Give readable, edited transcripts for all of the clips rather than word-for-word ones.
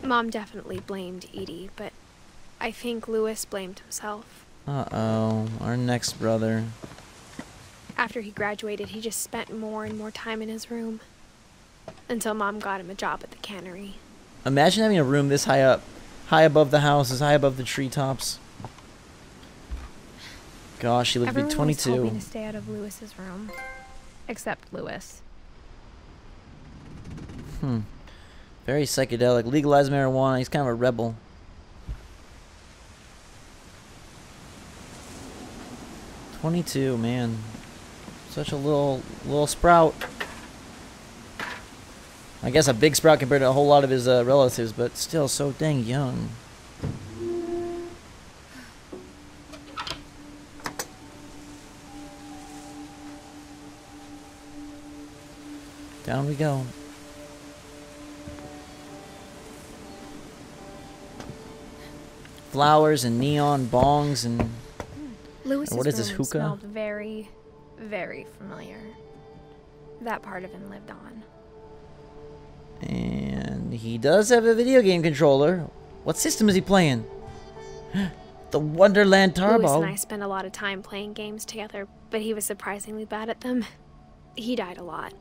Mom definitely blamed Edie, but I think Louis blamed himself. Uh-oh, our next brother. After he graduated, he just spent more and more time in his room. Until Mom got him a job at the Cannery. Imagine having a room this high up. High above the houses, high above the treetops. Gosh, she lived to be 22. Everyone told me to stay out of Louis's room. Except Louis. Very psychedelic. Legalized marijuana. He's kind of a rebel. "22, man. Such a little sprout. I guess a big sprout compared to a whole lot of his relatives, but still so dang young." Down we go. Flowers and neon bongs and Louis's what is this, room hookah? smelled very, very familiar. That part of him lived on. And he does have a video game controller. What system is he playing? The Wonderland Turbo. Louis and I spent a lot of time playing games together, but he was surprisingly bad at them. He died a lot.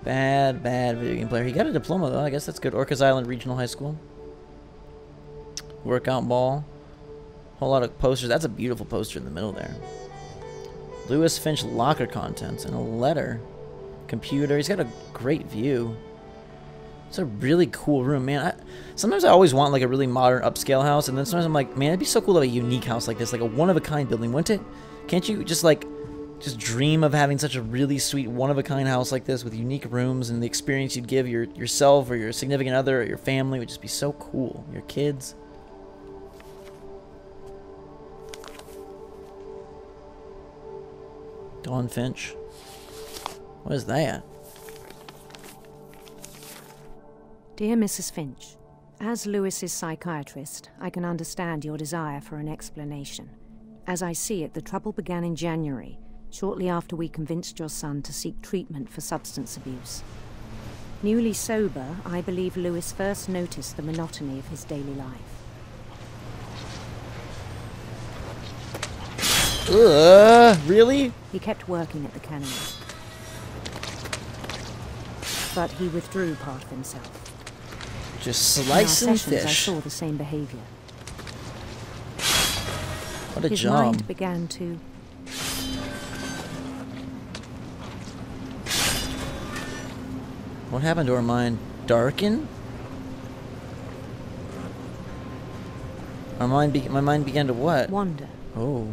Bad video game player. He got a diploma though. I guess that's good. Orcas Island Regional High School. Workout ball. Whole lot of posters. That's a beautiful poster in the middle there. Louis Finch locker contents and a letter. Computer. He's got a great view. It's a really cool room, man. Sometimes I always want like a really modern upscale house, and then sometimes I'm like, man, it'd be so cool to have a unique house like this, like a one-of-a-kind building, wouldn't it? Can't you just dream of having such a really sweet one-of-a-kind house like this with unique rooms, and the experience you'd give yourself or your significant other or your family would just be so cool. Your kids. Dawn Finch. What is that? Dear Mrs. Finch, as Louis's psychiatrist, I can understand your desire for an explanation. As I see it, the trouble began in January, shortly after we convinced your son to seek treatment for substance abuse. Newly sober, I believe Louis first noticed the monotony of his daily life. Really? He kept working at the Cannery. But he withdrew part of himself. Just slicing fish. I saw the same behavior. What a His job. mind began to... What happened to her mind? Darken? My mind began to what? wander. Oh.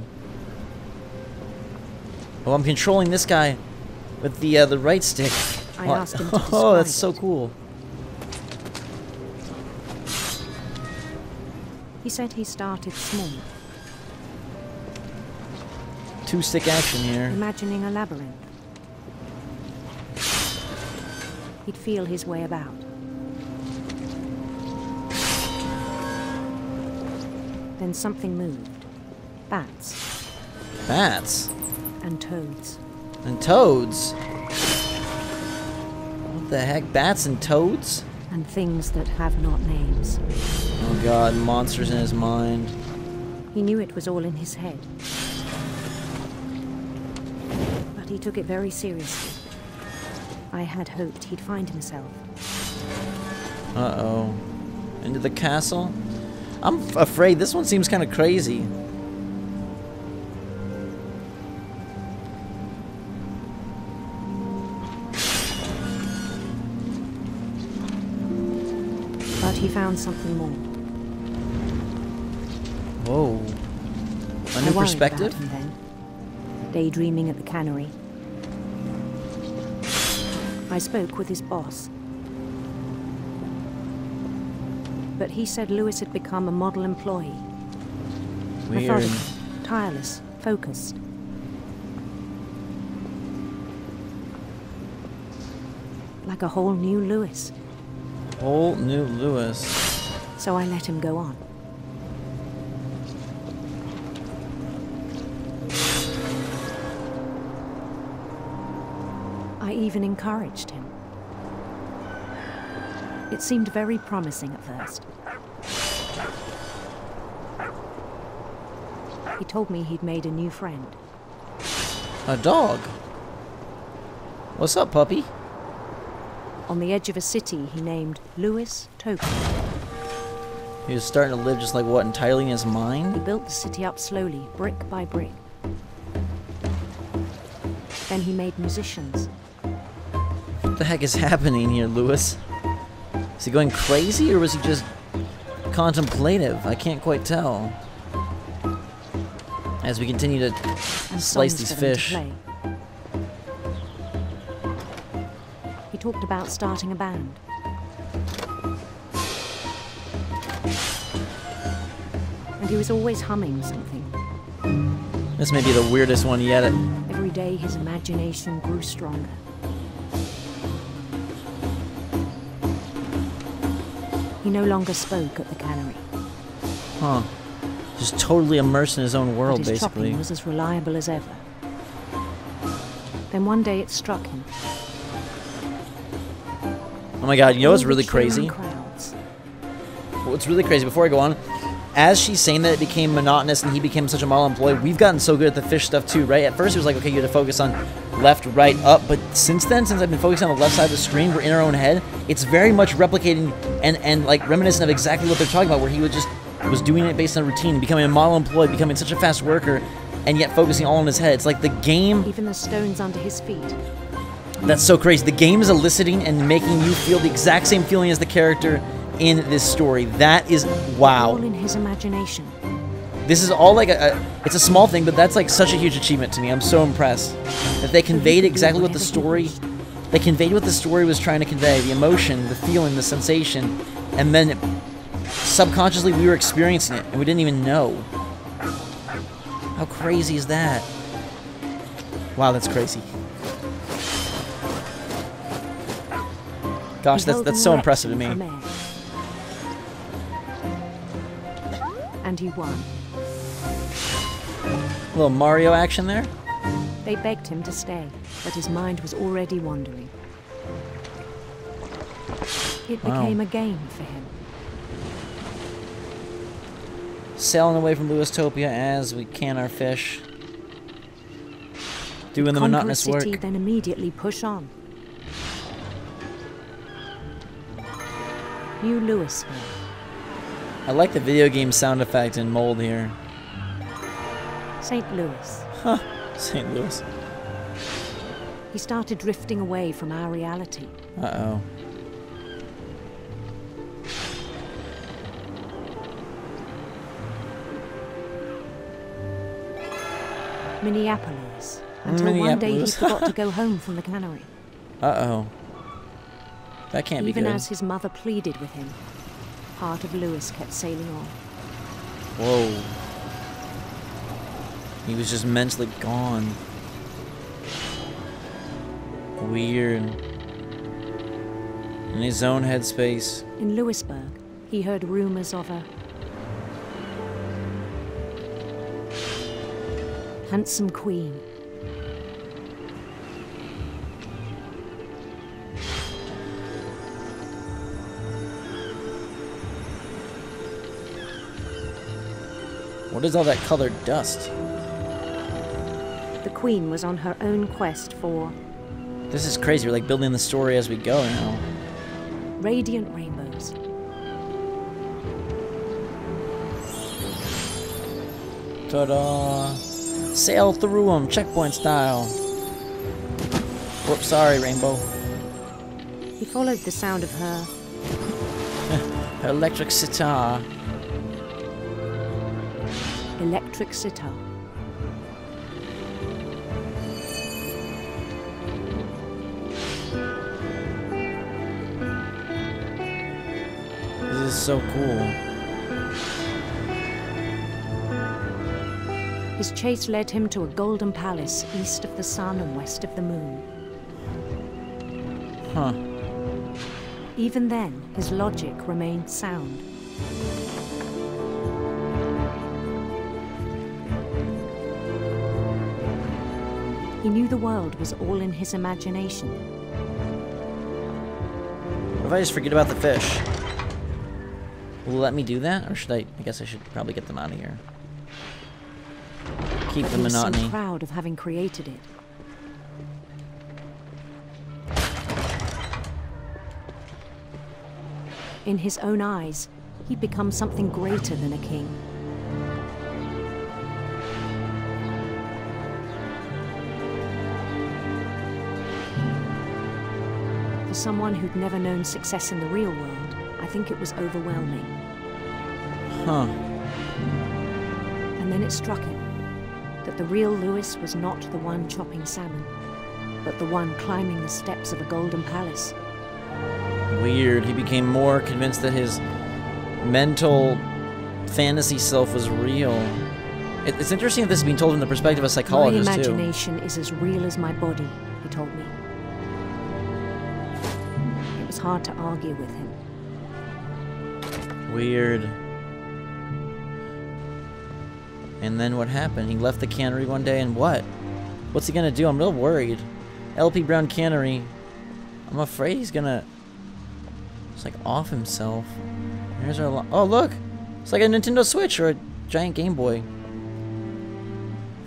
Oh, I'm controlling this guy with the right stick. I asked him to describe Oh, that's so cool. He said he started small, Two-stick action here. imagining a labyrinth. He'd feel his way about. Then something moved. Bats. Bats. And toads. And toads. What the heck? Bats and toads? And things that have not names. Oh god, monsters in his mind. He knew it was all in his head. But he took it very seriously. I had hoped he'd find himself. Uh-oh. Into the castle? I'm afraid this one seems kind of crazy. But he found something more. Whoa. A I new worried perspective? about him then. Daydreaming at the Cannery. I spoke with his boss. But he said Louis had become a model employee. Weird. Methodical, tireless, focused. Like a whole new Louis. Whole new Louis. So I let him go on. I even encouraged him. It seemed very promising at first. He told me he'd made a new friend. A dog? What's up, puppy? On the edge of a city he named Louis Token. He was starting to live just like what, entirely in his He mind? built the city up slowly, brick by brick. Then he made musicians. What the heck is happening here, Louis? Is he going crazy or was he just contemplative? I can't quite tell. As we continue to And slice songs these for them to fish. play. He talked about starting a band. And he was always humming something. This may be the weirdest one yet. Every day his imagination grew stronger. He no longer spoke at the Cannery. Huh. Just totally immersed in his own world, But his basically. chopping was as reliable as ever. Then one day it struck him. Oh my god, you know what's All the really cheering crazy? crowds. What's really crazy, before I go on, as she's saying that it became monotonous and he became such a model employee, we've gotten so good at the fish stuff too, right? At first it was like, okay, you had to focus on left, right, up, but since then, since I've been focusing on the left side of the screen, we're in our own head, it's very much replicating and like reminiscent of exactly what they're talking about, where he was doing it based on routine, becoming a model employee, becoming such a fast worker, and yet focusing all on his head. It's like the game, Even the stones under his feet. that's so crazy. The game is eliciting and making you feel the exact same feeling as the character in this story. That is, wow. All in his imagination. This is all like it's a small thing, but that's like such a huge achievement to me. I'm so impressed that they conveyed exactly what the story, they conveyed what the story was trying to convey, the emotion, the feeling, the sensation, and then subconsciously we were experiencing it and we didn't even know. How crazy is that? Wow, that's crazy. Gosh, He held that's an so impressive to election me. for mayor. And he won. A little Mario action there. They begged him to stay, but his mind was already wandering. It Wow. became a game for him. Sailing away from Louistopia as we can our fish. Doing the Conquer a monotonous work. city, then immediately push on. New Louisville. I like the video game sound effect in mold here. St. Louis. Huh, St. Louis. He started drifting away from our reality. Uh-oh. Minneapolis. Until one day he Minneapolis. forgot to go home from the Cannery. Uh-oh. That can't Even be good. as his mother pleaded with him, part of Louis kept sailing on. Whoa. He was just mentally gone. Weird. In his own headspace. In Louisburg, he heard rumors of a handsome queen. What is all that colored dust? The queen was on her own quest for This is crazy. We're like building the story as we go now. radiant rainbows. Ta-da! Sail through them, checkpoint style. Whoops, sorry, Rainbow. He followed the sound of her Her electric sitar. electric sitar. This is so cool. His chase led him to a golden palace east of the sun and west of the moon. Huh. Even then, his logic remained sound. He knew the world was all in his imagination. What if I just forget about the fish? Will it let me do that? Or should I guess I should probably get them out of here. Keep the monotony. He was so proud of having created it. In his own eyes, he'd become something greater than a king. For someone who'd never known success in the real world, I think it was overwhelming. Huh. And then it struck him that the real Lewis was not the one chopping salmon, but the one climbing the steps of a golden palace. Weird. He became more convinced that his mental fantasy self was real. It's interesting that this is being told from the perspective of a psychologist, My too. imagination is as real as my body, he told me. It was hard to argue with him. Weird. And then what happened? He left the cannery one day and what? What's he gonna do? I'm real worried. LP Brown Cannery. I'm afraid he's gonna... It's like off himself. Here's our... Oh, look! It's like a Nintendo Switch or a giant Game Boy.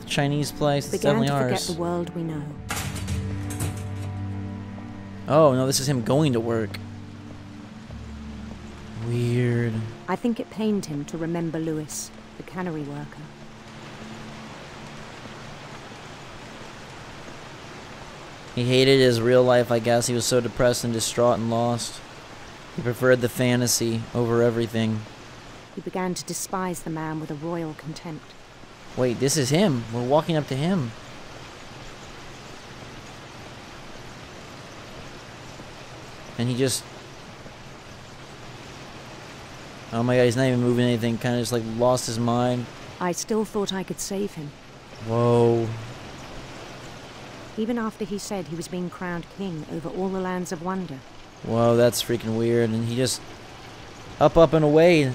The Chinese place. It's Began definitely to forget ours. the world we know. Oh, no, this is him going to work. Weird. I think it pained him to remember Lewis, the cannery worker. He hated his real life, I guess. He was so depressed and distraught and lost. He preferred the fantasy over everything. He began to despise the man with a royal contempt. Wait, this is him. We're walking up to him. And he just... Oh my god, he's not even moving anything. Kind of just like lost his mind. I still thought I could save him. Whoa. Even after he said he was being crowned king over all the lands of wonder. Whoa, that's freaking weird. And he just... Up and away.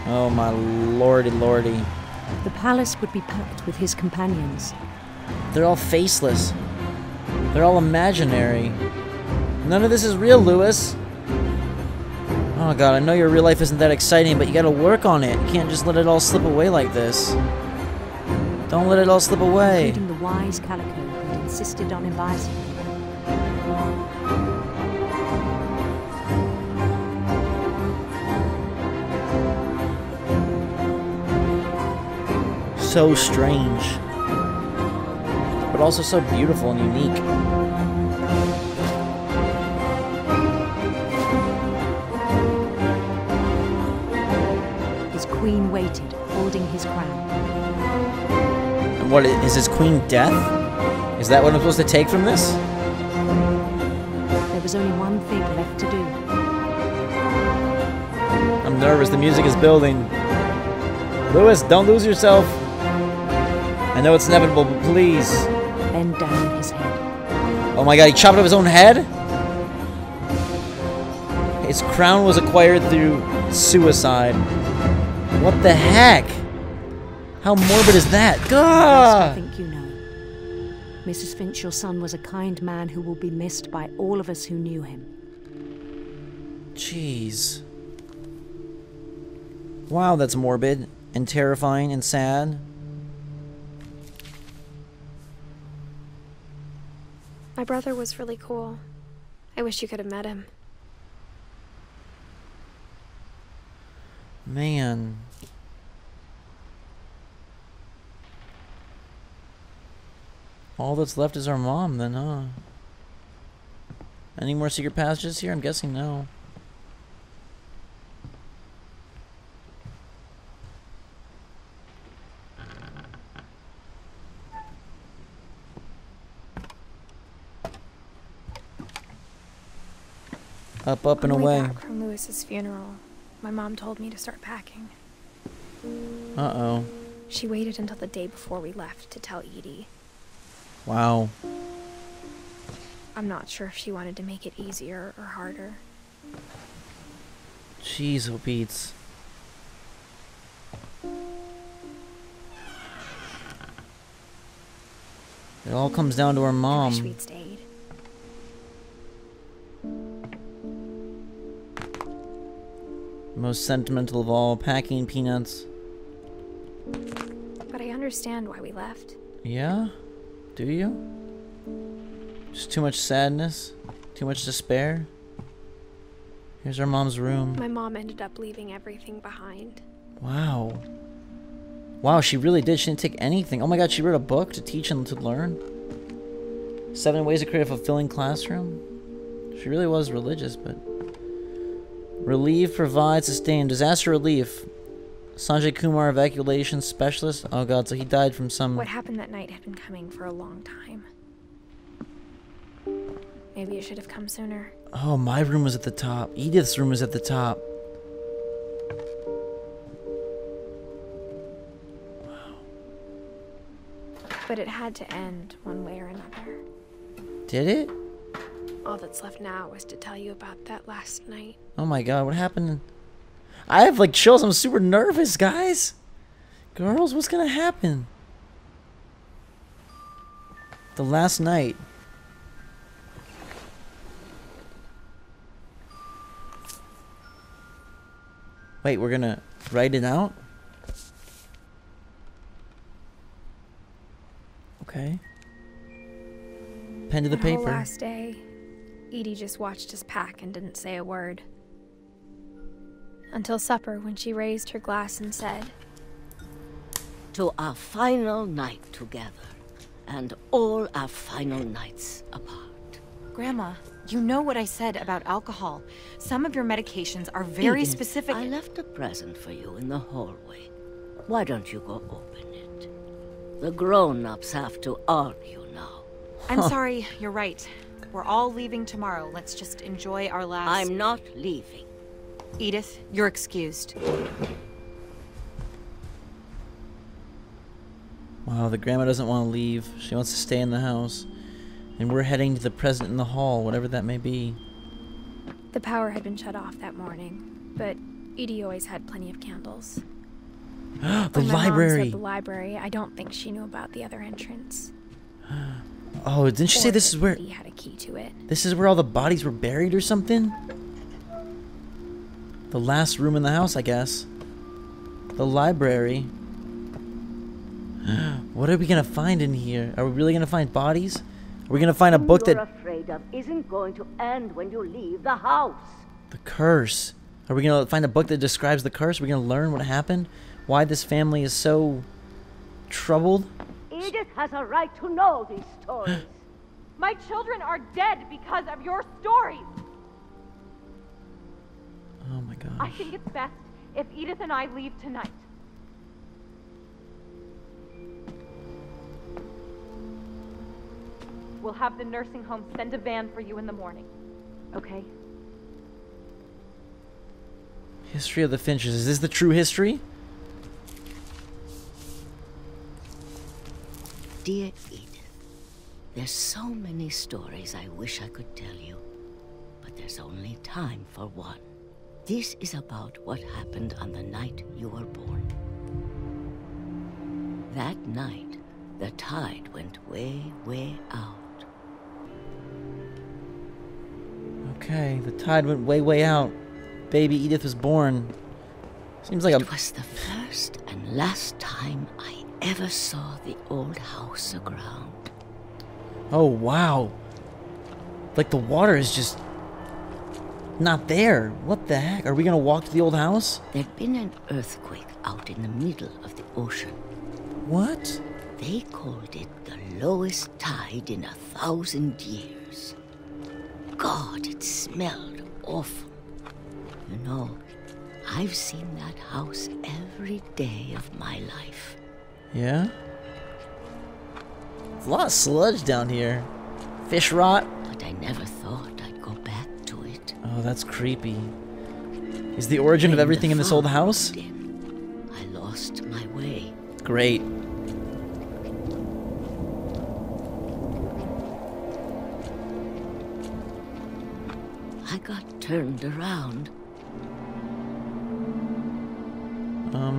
Oh my lordy lordy. The palace would be packed with his companions. They're all faceless. They're all imaginary. None of this is real, Lewis. Oh god, I know your real life isn't that exciting, but you gotta work on it. You can't just let it all slip away like this. Don't let it all slip away. Including the wise Calico who insisted on advising me. So strange. But also so beautiful and unique. His queen waited, holding his crown. And what, is his queen death? Is that what I'm supposed to take from this? There was only one thing left to do. I'm nervous, the music is building. Lewis, don't lose yourself. I know it's inevitable, but please. Bend down his head. Oh my god, he chopped off his own head? His crown was acquired through suicide. What the heck? How morbid is that? Rest, I Gah! think you know. Mrs. Finch, your son was a kind man who will be missed by all of us who knew him. Jeez. Wow, that's morbid and terrifying and sad. My brother was really cool. I wish you could have met him. Man. All that's left is our mom then, huh? Any more secret passages here? I'm guessing no. Up and On the way away. back from Lewis's funeral, my mom told me to start packing. Uh-oh. She waited until the day before we left to tell Edie. Wow. I'm not sure if she wanted to make it easier or harder. Jeez, oh Beats. It all comes down to our I mom. wish we'd stayed. Most sentimental of all, packing peanuts. But I understand why we left. Yeah? Do you? Just too much sadness? Too much despair? Here's our mom's room. My mom ended up leaving everything behind. Wow. Wow, she really did. She didn't take anything. Oh my god, she wrote a book to teach and to learn? 7 ways to create a fulfilling classroom? She really was religious, but... Relieve, provide, sustain. Disaster relief. Sanjay Kumar, evacuation specialist. Oh god, so he died from some... What happened that night had been coming for a long time. Maybe it should have come sooner. Oh, my room was at the top. Edith's room was at the top. But it had to end one way or another. Did it? All that's left now was to tell you about that last night. Oh my god, what happened? I have like chills. I'm super nervous, guys. Girls, what's gonna happen? The last night. Wait, we're gonna write it out? Okay. Pen to the paper. The last day, Edie just watched us pack and didn't say a word. Until supper, when she raised her glass and said, "To our final night together, and all our final nights apart." Grandma, you know what I said about alcohol. Some of your medications are very Edith, specific. I left a present for you in the hallway. Why don't you go open it? The grown-ups have to argue now. I'm sorry, you're right. We're all leaving tomorrow. Let's just enjoy our last... I'm not leaving. Edith, you're excused. Wow, the grandma doesn't want to leave. She wants to stay in the house. And we're heading to the present in the hall, whatever that may be. the power had been shut off that morning, but Edie always had plenty of candles. The When my mom library! said the library, I don't think she knew about the other entrance. Oh, didn't she say this is where... Edie had a key to it. This is where all the bodies were buried or something? The last room in the house, I guess. The library. What are we gonna find in here? Are we really gonna find bodies? Are we gonna find a book that... you're afraid of isn't going to end when you leave the house. The curse. Are we gonna find a book that describes the curse? Are we gonna learn what happened? Why this family is so... troubled? Edith has a right to know these stories. My children are dead because of your stories. Oh my god. I think it's best if Edith and I leave tonight. We'll have the nursing home send a van for you in the morning. Okay? History of the Finches. Is this the true history? Dear Edith, there's so many stories I wish I could tell you, but there's only time for one. This is about what happened on the night you were born. That night, the tide went way, way out. Okay, the tide went way, way out. Baby Edith was born. Seems like It was the first and last time I ever saw the old house aground. Oh, wow. Like the water is just... not there. What the heck? Are we gonna walk to the old house? There'd been an earthquake out in the middle of the ocean. What? They called it the lowest tide in 1,000 years. God, it smelled awful. You know, I've seen that house every day of my life. Yeah? There's a lot of sludge down here. Fish rot. But I never thought I'd go back to it. Oh, that's creepy. Is the origin of When everything the in this old fog house? moved in, I lost my way. Great. I got turned around.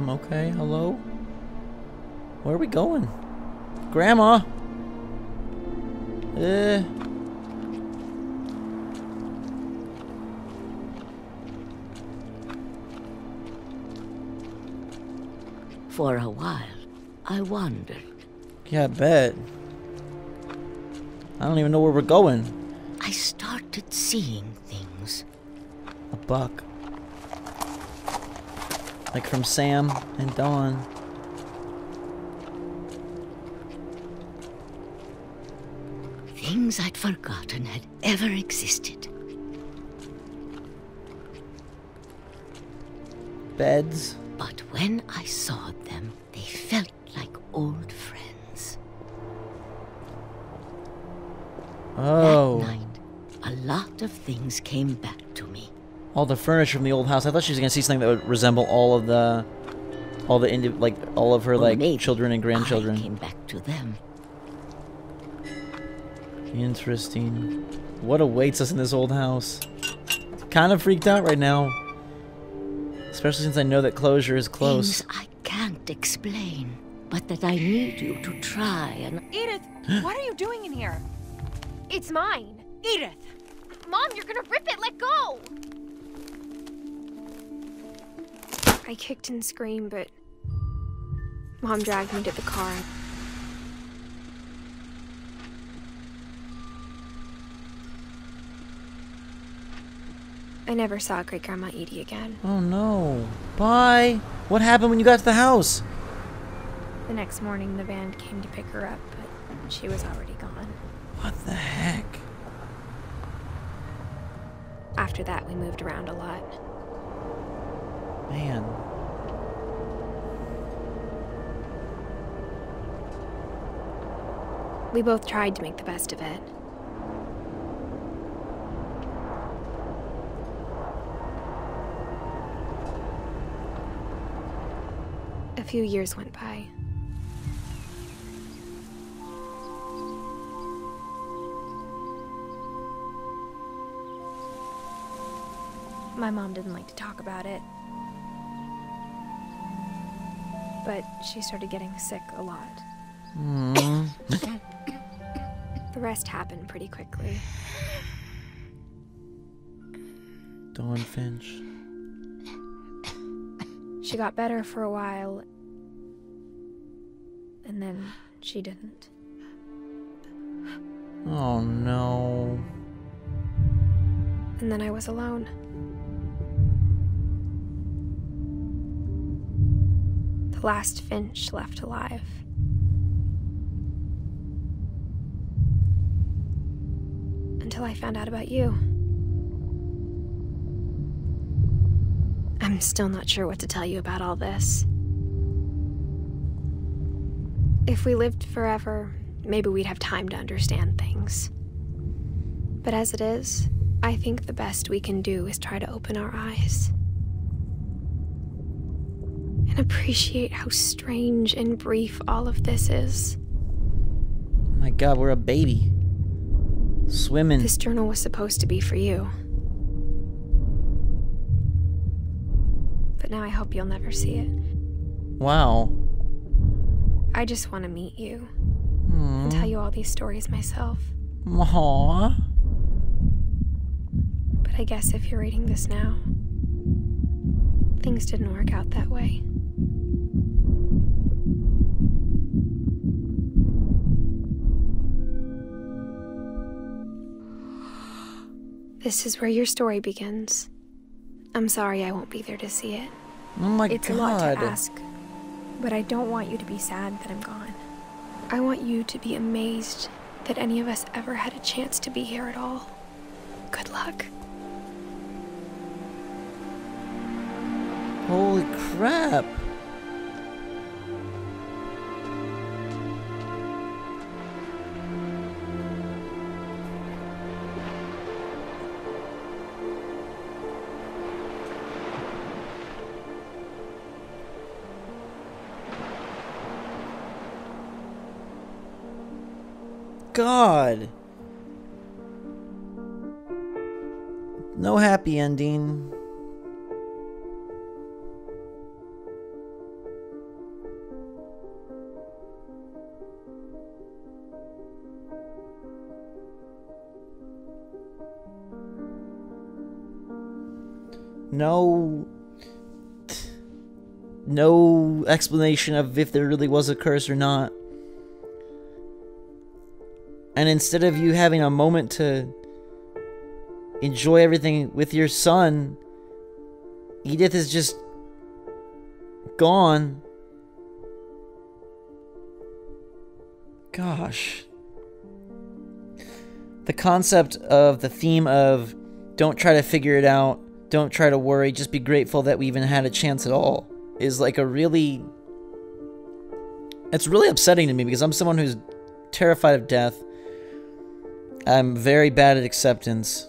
Okay, hello? Where are we going? Grandma! For a while, I wondered. Yeah, I bet. I don't even know where we're going. I started seeing things. A buck. Like from Sam and Dawn. Things I'd forgotten had ever existed. Beds. But when I saw them, they felt like old friends. Oh. That night, a lot of things came back to me. All the furniture from the old house. I thought she was gonna see something that would resemble all of her Or like maybe children and grandchildren. I came back to them. Interesting. What awaits us in this old house? Kind of freaked out right now. Especially since I know that closure is close. Things I can't explain, but that I need you to try and... Edith, what are you doing in here? It's mine. Edith! Mom, you're gonna rip it. Let go. I kicked and screamed, but Mom dragged me to the car. I never saw Great Grandma Edie again. Oh no. Bye. What happened when you got to the house? The next morning, the van came to pick her up, but she was already gone. What the heck? After that, we moved around a lot. Man. We both tried to make the best of it. A few years went by. My mom didn't like to talk about it, but she started getting sick a lot. The rest happened pretty quickly. Dawn Finch. She got better for a while, and then she didn't. Oh no. And then I was alone. The last Finch left alive. Until I found out about you. I'm still not sure what to tell you about all this. If we lived forever, maybe we'd have time to understand things. But as it is, I think the best we can do is try to open our eyes. And appreciate how strange and brief all of this is. Oh my god, we're a baby. Swimming. This journal was supposed to be for you. But now I hope you'll never see it. Wow. I just want to meet you. And tell you all these stories myself. Aww. But I guess if you're reading this now, things didn't work out that way. This is where your story begins. I'm sorry I won't be there to see it. Oh my god. It's a lot to ask, but I don't want you to be sad that I'm gone. I want you to be amazed that any of us ever had a chance to be here at all. Good luck. Holy crap. God. No happy ending. No no explanation of if there really was a curse or not. And instead of you having a moment to enjoy everything with your son, Edith is just gone. Gosh. The concept of the theme of don't try to figure it out, don't try to worry, just be grateful that we even had a chance at all is like a really... It's really upsetting to me because I'm someone who's terrified of death. I'm very bad at acceptance.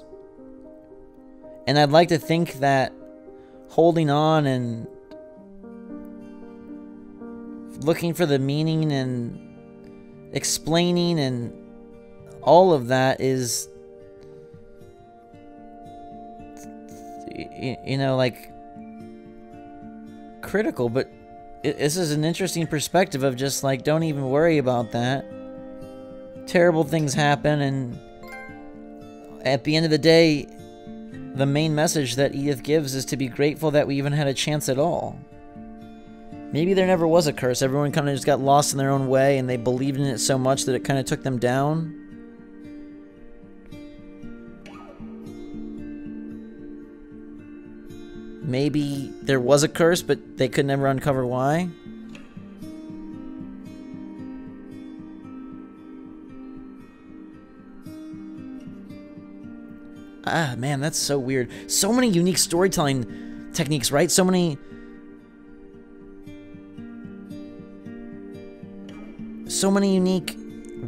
And I'd like to think that holding on and looking for the meaning and explaining and all of that is, you know, like, critical, but this is an interesting perspective of just like, don't even worry about that. Terrible things happen, and at the end of the day, the main message that Edith gives is to be grateful that we even had a chance at all. Maybe there never was a curse. Everyone kind of just got lost in their own way, and they believed in it so much that it kind of took them down. Maybe there was a curse, but they could never uncover why. Ah, man, that's so weird. So many unique storytelling techniques, right? So many unique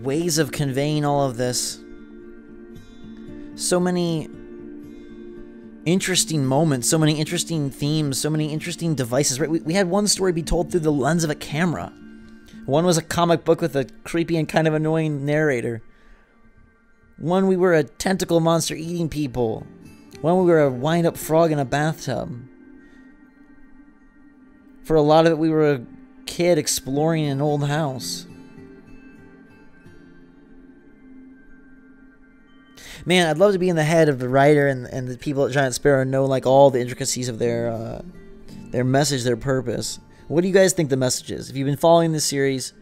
ways of conveying all of this. So many interesting moments, so many interesting themes, so many interesting devices, right? We had one story be told through the lens of a camera. One was a comic book with a creepy and kind of annoying narrator. One, we were a tentacle monster eating people. One, we were a wind-up frog in a bathtub. For a lot of it, we were a kid exploring an old house. Man, I'd love to be in the head of the writer and the people at Giant Sparrow and know like all the intricacies of their message, their purpose. What do you guys think the message is? If you've been following this series,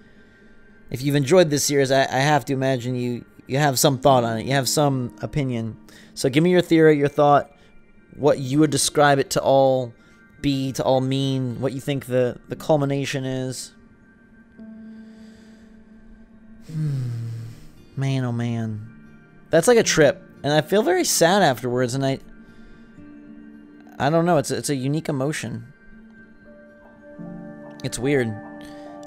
if you've enjoyed this series, I have to imagine you have some thought on it. You have some opinion. So give me your theory, your thought, what you would describe it to all be, to all mean, what you think the culmination is. Man, oh man. That's like a trip, and I feel very sad afterwards, and I don't know, it's a unique emotion. It's weird.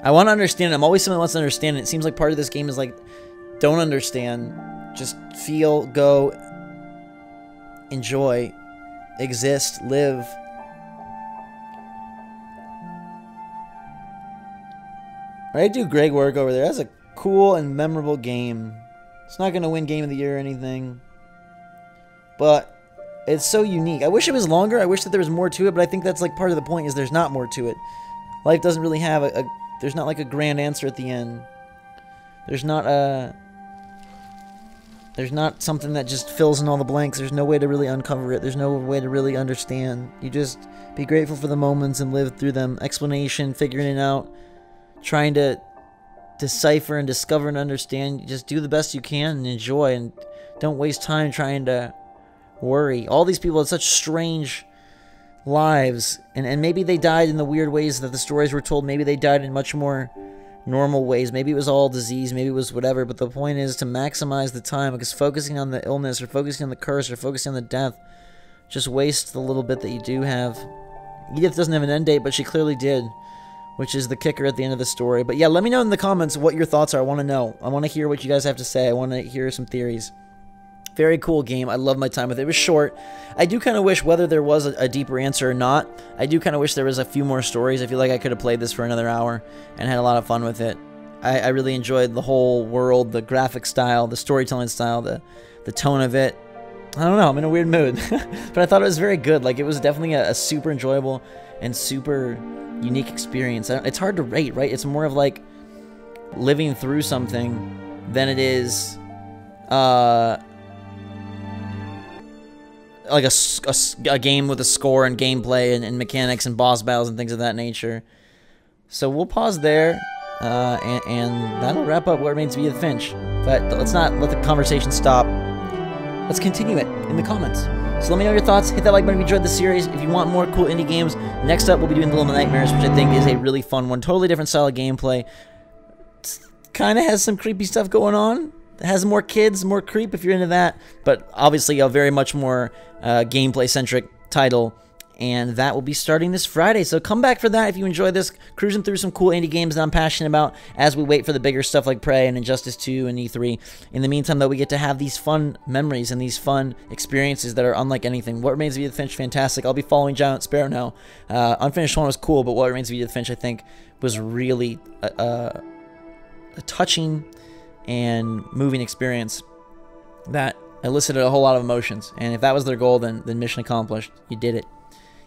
I want to understand it. I'm always someone who wants to understand it. It seems like part of this game is like, don't understand, just feel, go, enjoy, exist, live. I do great work over there. That's a cool and memorable game. It's not going to win Game of the Year or anything, but it's so unique. I wish it was longer. I wish that there was more to it, but I think that's like part of the point is there's not more to it. Life doesn't really have there's not like a grand answer at the end. There's not something that just fills in all the blanks. There's no way to really uncover it. There's no way to really understand. You just be grateful for the moments and live through them. Explanation, figuring it out, trying to decipher and discover and understand. Just do the best you can and enjoy, and don't waste time trying to worry. All these people had such strange lives, and maybe they died in the weird ways that the stories were told. Maybe they died in much more normal ways. Maybe it was all disease, maybe it was whatever, but the point is to maximize the time, because focusing on the illness or focusing on the curse or focusing on the death just wastes the little bit that you do have. Edith doesn't have an end date, but she clearly did, which is the kicker at the end of the story. But yeah, let me know in the comments what your thoughts are. I want to know. I want to hear what you guys have to say. I want to hear some theories. Very cool game. I love my time with it. It was short. I do kind of wish, whether there was a deeper answer or not, I do kind of wish there was a few more stories. I feel like I could have played this for another hour and had a lot of fun with it. I really enjoyed the whole world, the graphic style, the storytelling style, the tone of it. I don't know. I'm in a weird mood. But I thought it was very good. Like, it was definitely a super enjoyable and super unique experience. It's hard to rate, right? It's more of like living through something than it is like a game with a score and gameplay and mechanics and boss battles and things of that nature. So we'll pause there, and that'll wrap up what remains of Edith Finch. But let's not let the conversation stop. Let's continue it in the comments. So let me know your thoughts. Hit that like button if you enjoyed the series. If you want more cool indie games, next up we'll be doing Little Nightmares, which I think is a really fun one. Totally different style of gameplay. Kind of has some creepy stuff going on. It has more kids, more creep if you're into that. But obviously a very much more gameplay-centric title. And that will be starting this Friday. So come back for that if you enjoy this. Cruising through some cool indie games that I'm passionate about as we wait for the bigger stuff like Prey and Injustice 2 and E3. In the meantime, though, we get to have these fun memories and these fun experiences that are unlike anything. What Remains of Edith Finch, fantastic. I'll be following Giant Sparrow now. Unfinished Swan was cool, but What Remains of Edith Finch, I think, was really a touching and moving experience that elicited a whole lot of emotions. And if that was their goal, then mission accomplished. You did it.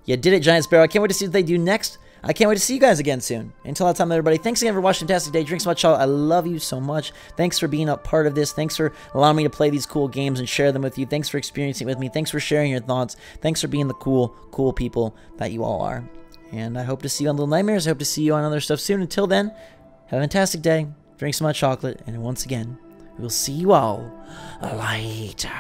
You did it, Giant Sparrow. I can't wait to see what they do next. I can't wait to see you guys again soon. Until that time, everybody, thanks again for watching Fantastic Day. Drink so much chocolate. I love you so much. Thanks for being a part of this. Thanks for allowing me to play these cool games and share them with you. Thanks for experiencing it with me. Thanks for sharing your thoughts. Thanks for being the cool people that you all are. And I hope to see you on Little Nightmares. I hope to see you on other stuff soon. Until then, have a fantastic day. Drink so much chocolate. And once again, we'll see you all later.